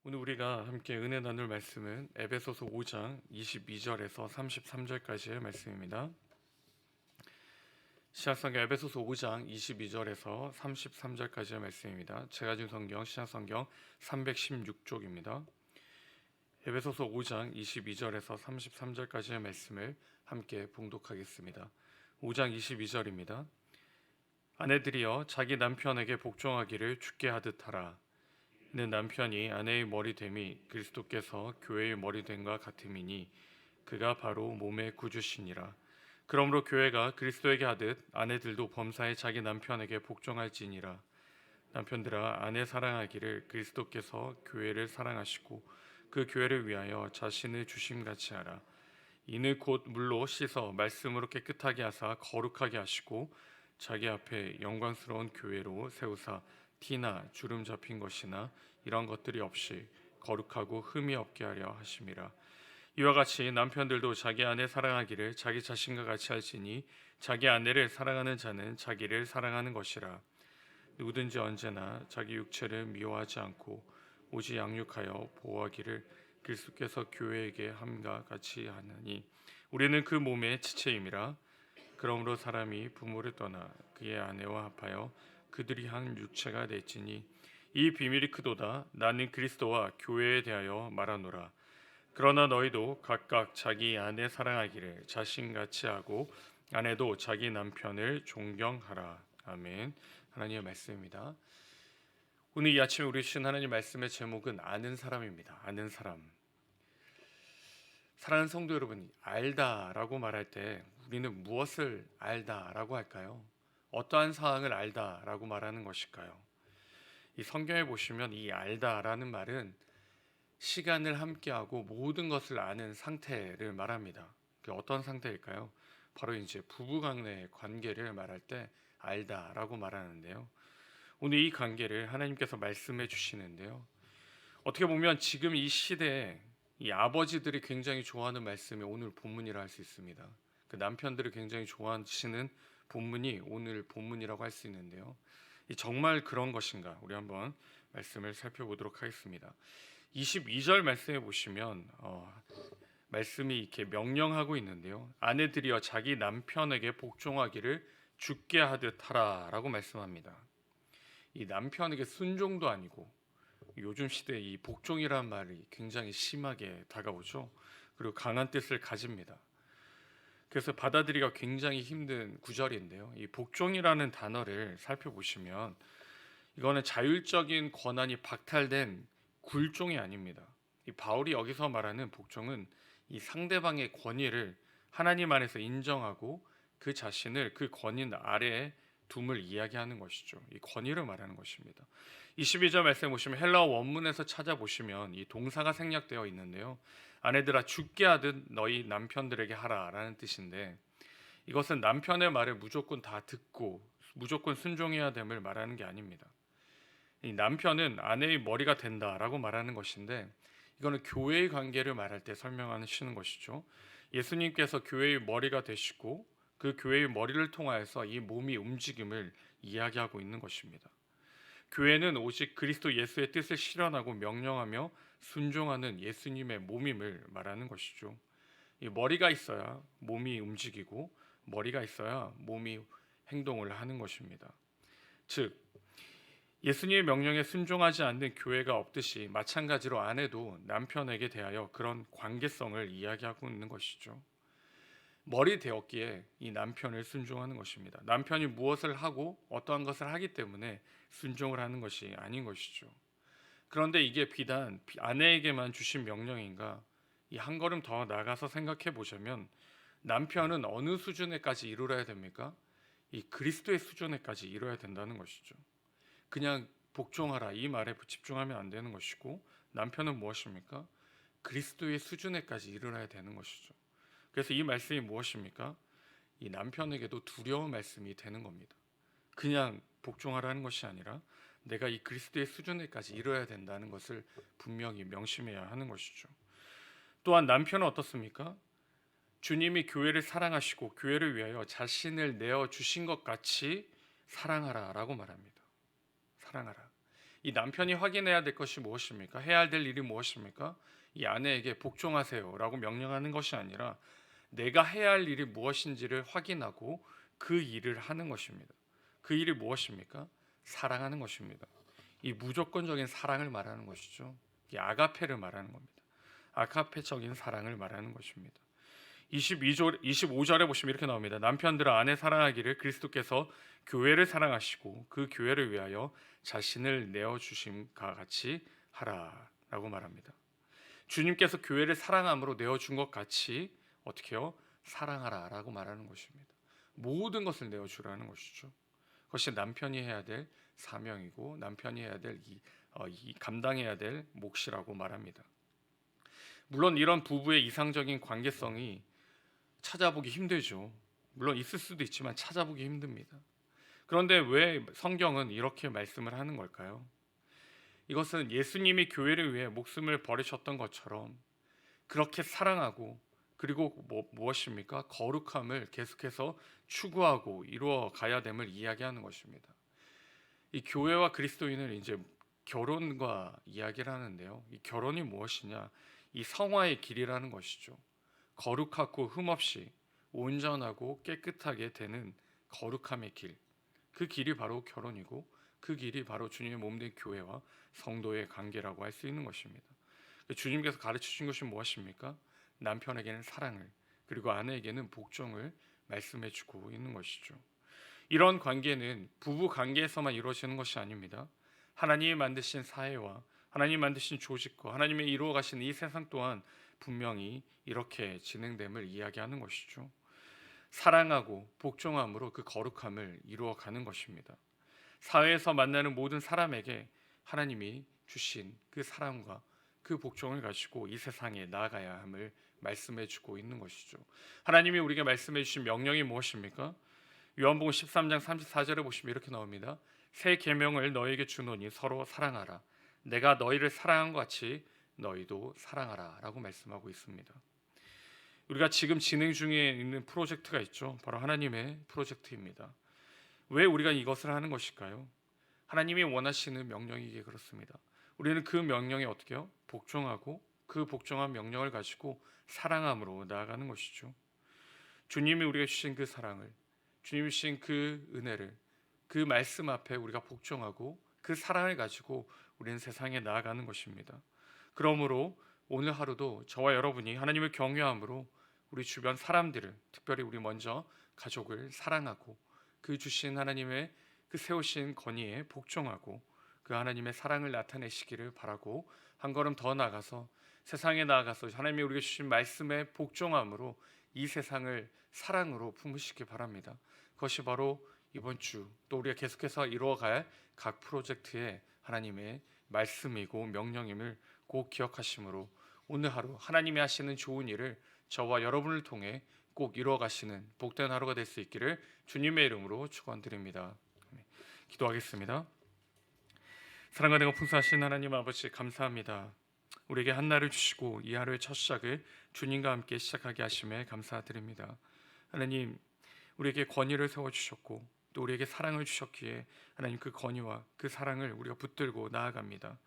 오늘 우리가 함께 은혜 나눌 말씀은 에베소서 5장 22절에서 33절까지의 말씀입니다. 신약성경 에베소서 5장 22절에서 33절까지의 말씀입니다. 제가 준 성경 신약성경 316쪽입니다. 에베소서 5장 22절에서 33절까지의 말씀을 함께 봉독하겠습니다. 5장 22절입니다. 아내들이여 자기 남편에게 복종하기를 주께 하듯 하라. 이는 남편이 아내의 머리됨이 그리스도께서 교회의 머리됨과 같음이니 그가 바로 몸의 구주시니라. 그러므로 교회가 그리스도에게 하듯 아내들도 범사에 자기 남편에게 복종할지니라. 남편들아 아내 사랑하기를 그리스도께서 교회를 사랑하시고 그 교회를 위하여 자신을 주심같이 하라. 이는 곧 물로 씻어 말씀으로 깨끗하게 하사 거룩하게 하시고 자기 앞에 영광스러운 교회로 세우사 티나 주름 잡힌 것이나 이런 것들이 없이 거룩하고 흠이 없게 하려 하심이라. 이와 같이 남편들도 자기 아내 사랑하기를 자기 자신과 같이 할지니 자기 아내를 사랑하는 자는 자기를 사랑하는 것이라. 누구든지 언제나 자기 육체를 미워하지 않고 오직 양육하여 보호하기를 그리스도께서 교회에게 함과 같이 하느니 우리는 그 몸의 지체임이라. 그러므로 사람이 부모를 떠나 그의 아내와 합하여 그들이 한 육체가 될지니 이 비밀이 크도다. 나는 그리스도와 교회에 대하여 말하노라. 그러나 너희도 각각 자기 아내 사랑하기를 자신같이 하고 아내도 자기 남편을 존경하라. 아멘. 하나님의 말씀입니다. 오늘 이 아침에 우리 주신 하나님 말씀의 제목은 아는 사람입니다. 아는 사람. 사랑하는 성도 여러분, 알다라고 말할 때 우리는 무엇을 알다라고 할까요? 어떠한 사항을 알다라고 말하는 것일까요? 이 성경에 보시면 이 알다라는 말은 시간을 함께하고 모든 것을 아는 상태를 말합니다. 그 어떤 상태일까요? 바로 이제 부부간의 관계를 말할 때 알다라고 말하는데요. 오늘 이 관계를 하나님께서 말씀해 주시는데요. 어떻게 보면 지금 이 시대에 이 아버지들이 굉장히 좋아하는 말씀이 오늘 본문이라 할 수 있습니다. 그 남편들이 굉장히 좋아하시는 본문이 오늘 본문이라고 할 수 있는데요. 정말 그런 것인가? 우리 한번 말씀을 살펴보도록 하겠습니다. 22절 말씀해 보시면 말씀이 이렇게 명령하고 있는데요. 아내들이여 자기 남편에게 복종하기를 주께 하듯 하라라고 말씀합니다. 이 남편에게 순종도 아니고 요즘 시대에 이 복종이라는 말이 굉장히 심하게 다가오죠. 그리고 강한 뜻을 가집니다. 그래서 받아들이기가 굉장히 힘든 구절인데요. 이 복종이라는 단어를 살펴보시면 이거는 자율적인 권한이 박탈된 굴종이 아닙니다. 이 바울이 여기서 말하는 복종은 이 상대방의 권위를 하나님 안에서 인정하고 그 자신을 그 권위 아래에 둠을 이야기하는 것이죠. 이 권위를 말하는 것입니다. 22절 말씀 보시면 헬라어 원문에서 찾아보시면 이 동사가 생략되어 있는데요. 아내들아 주께 하듯 너희 남편들에게 하라라는 뜻인데 이것은 남편의 말을 무조건 다 듣고 무조건 순종해야 됨을 말하는 게 아닙니다. 이 남편은 아내의 머리가 된다라고 말하는 것인데 이거는 교회의 관계를 말할 때 설명하시는 것이죠. 예수님께서 교회의 머리가 되시고 그 교회의 머리를 통하여서 이 몸이 움직임을 이야기하고 있는 것입니다. 교회는 오직 그리스도 예수의 뜻을 실현하고 명령하며 순종하는 예수님의 몸임을 말하는 것이죠. 이 머리가 있어야 몸이 움직이고 머리가 있어야 몸이 행동을 하는 것입니다. 즉 예수님의 명령에 순종하지 않는 교회가 없듯이 마찬가지로 아내도 남편에게 대하여 그런 관계성을 이야기하고 있는 것이죠. 머리 되었기에 이 남편을 순종하는 것입니다. 남편이 무엇을 하고 어떠한 것을 하기 때문에 순종을 하는 것이 아닌 것이죠. 그런데 이게 비단 아내에게만 주신 명령인가? 이 한 걸음 더 나가서 생각해 보자면 남편은 어느 수준에까지 이르러야 됩니까? 이 그리스도의 수준에까지 이르러야 된다는 것이죠. 그냥 복종하라 이 말에 집중하면 안 되는 것이고 남편은 무엇입니까? 그리스도의 수준에까지 이르러야 되는 것이죠. 그래서 이 말씀이 무엇입니까? 이 남편에게도 두려운 말씀이 되는 겁니다. 그냥 복종하라는 것이 아니라 내가 이 그리스도의 수준에까지 이르러야 된다는 것을 분명히 명심해야 하는 것이죠. 또한 남편은 어떻습니까? 주님이 교회를 사랑하시고 교회를 위하여 자신을 내어 주신 것 같이 사랑하라라고 말합니다. 사랑하라. 이 남편이 확인해야 될 것이 무엇입니까? 해야 될 일이 무엇입니까? 이 아내에게 복종하세요라고 명령하는 것이 아니라 내가 해야 할 일이 무엇인지를 확인하고 그 일을 하는 것입니다. 그 일이 무엇입니까? 사랑하는 것입니다. 이 무조건적인 사랑을 말하는 것이죠. 이 아가페를 말하는 겁니다. 아가페적인 사랑을 말하는 것입니다. 25절에 보시면 이렇게 나옵니다. 남편들아 아내 사랑하기를 그리스도께서 교회를 사랑하시고 그 교회를 위하여 자신을 내어주심과 같이 하라라고 말합니다. 주님께서 교회를 사랑함으로 내어준 것 같이 어떻게요? 사랑하라라고 말하는 것입니다. 모든 것을 내어주라는 것이죠. 그것이 남편이 해야 될 사명이고 남편이 해야 될 이 감당해야 될 몫이라고 말합니다. 물론 이런 부부의 이상적인 관계성이 찾아보기 힘들죠. 물론 있을 수도 있지만 찾아보기 힘듭니다. 그런데 왜 성경은 이렇게 말씀을 하는 걸까요? 이것은 예수님이 교회를 위해 목숨을 버리셨던 것처럼 그렇게 사랑하고 그리고 무엇입니까? 거룩함을 계속해서 추구하고 이루어 가야 됨을 이야기하는 것입니다. 이 교회와 그리스도인은 이제 결혼과 이야기를 하는데요. 이 결혼이 무엇이냐? 이 성화의 길이라는 것이죠. 거룩하고 흠없이 온전하고 깨끗하게 되는 거룩함의 길. 그 길이 바로 결혼이고 그 길이 바로 주님의 몸된 교회와 성도의 관계라고 할 수 있는 것입니다. 주님께서 가르쳐 주신 것이 무엇입니까? 남편에게는 사랑을 그리고 아내에게는 복종을 말씀해 주고 있는 것이죠. 이런 관계는 부부 관계에서만 이루어지는 것이 아닙니다. 하나님이 만드신 사회와 하나님이 만드신 조직과 하나님이 이루어 가신 이 세상 또한 분명히 이렇게 진행됨을 이야기하는 것이죠. 사랑하고 복종함으로 그 거룩함을 이루어 가는 것입니다. 사회에서 만나는 모든 사람에게 하나님이 주신 그 사랑과 그 복종을 가지고 이 세상에 나아가야 함을 말씀해 주고 있는 것이죠. 하나님이 우리에게 말씀해 주신 명령이 무엇입니까? 요한복음 13장 34절에 보시면 이렇게 나옵니다. 새 계명을 너희에게 주노니 서로 사랑하라. 내가 너희를 사랑한 것 같이 너희도 사랑하라 라고 말씀하고 있습니다. 우리가 지금 진행 중에 있는 프로젝트가 있죠. 바로 하나님의 프로젝트입니다. 왜 우리가 이것을 하는 것일까요? 하나님이 원하시는 명령이기에 그렇습니다. 우리는 그 명령에 어떻게 해요? 복종하고 그 복종한 명령을 가지고 사랑함으로 나아가는 것이죠. 주님이 우리에게 주신 그 사랑을, 주님이 주신 그 은혜를, 그 말씀 앞에 우리가 복종하고 그 사랑을 가지고 우리는 세상에 나아가는 것입니다. 그러므로 오늘 하루도 저와 여러분이 하나님을 경외함으로 우리 주변 사람들을, 특별히 우리 먼저 가족을 사랑하고 그 주신 하나님의 그 세우신 권위에 복종하고 그 하나님의 사랑을 나타내시기를 바라고 한 걸음 더 나아가서 세상에 나아가서 하나님이 우리에게 주신 말씀에 복종함으로 이 세상을 사랑으로 품으시기 바랍니다. 그것이 바로 이번 주 또 우리가 계속해서 이루어갈 각 프로젝트의 하나님의 말씀이고 명령임을 꼭 기억하심으로 오늘 하루 하나님이 하시는 좋은 일을 저와 여러분을 통해 꼭 이루어가시는 복된 하루가 될 수 있기를 주님의 이름으로 축원드립니다. 기도하겠습니다. 사랑과 내가 풍성하신 하나님 아버지 감사합니다. 우리에게 한날을 주시고 이 하루의 첫 시작을 주님과 함께 시작하게 하심에 감사드립니다. 하나님 우리에게 권위를 세워주셨고 또 우리에게 사랑을 주셨기에 하나님 그 권위와 그 사랑을 우리가 붙들고 나아갑니다.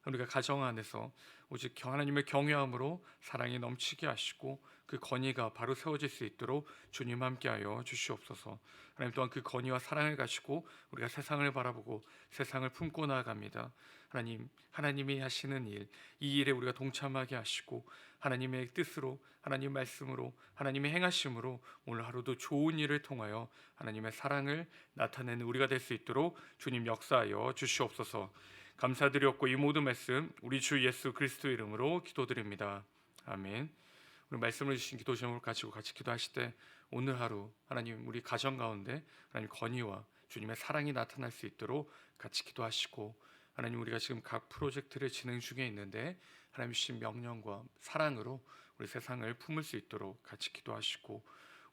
우리가 가정 안에서 오직 하나님의 경외함으로 사랑이 넘치게 하시고 그 권위가 바로 세워질 수 있도록 주님 함께하여 주시옵소서. 하나님 또한 그 권위와 사랑을 가지고 우리가 세상을 바라보고 세상을 품고 나아갑니다. 하나님, 하나님이 하시는 일, 이 일에 우리가 동참하게 하시고 하나님의 뜻으로, 하나님 말씀으로, 하나님의 행하심으로 오늘 하루도 좋은 일을 통하여 하나님의 사랑을 나타내는 우리가 될 수 있도록 주님 역사하여 주시옵소서. 감사드렸고 이 모든 말씀 우리 주 예수 그리스도 이름으로 기도드립니다. 아멘. 우리 말씀을 주신 기도 제목을 가지고 같이 기도하실 때 오늘 하루 하나님 우리 가정 가운데 하나님 권위와 주님의 사랑이 나타날 수 있도록 같이 기도하시고 하나님 우리가 지금 각 프로젝트를 진행 중에 있는데 하나님 주신 명령과 사랑으로 우리 세상을 품을 수 있도록 같이 기도하시고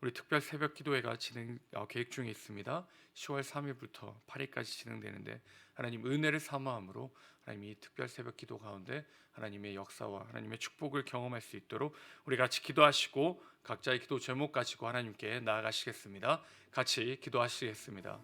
우리 특별 새벽 기도회가 진행 계획 중에 있습니다. 10월 3일부터 8일까지 진행되는데 하나님 은혜를 사모함으로 하나님 이 특별 새벽 기도 가운데 하나님의 역사와 하나님의 축복을 경험할 수 있도록 우리 같이 기도하시고 각자의 기도 제목 가지고 하나님께 나아가시겠습니다. 같이 기도하시겠습니다.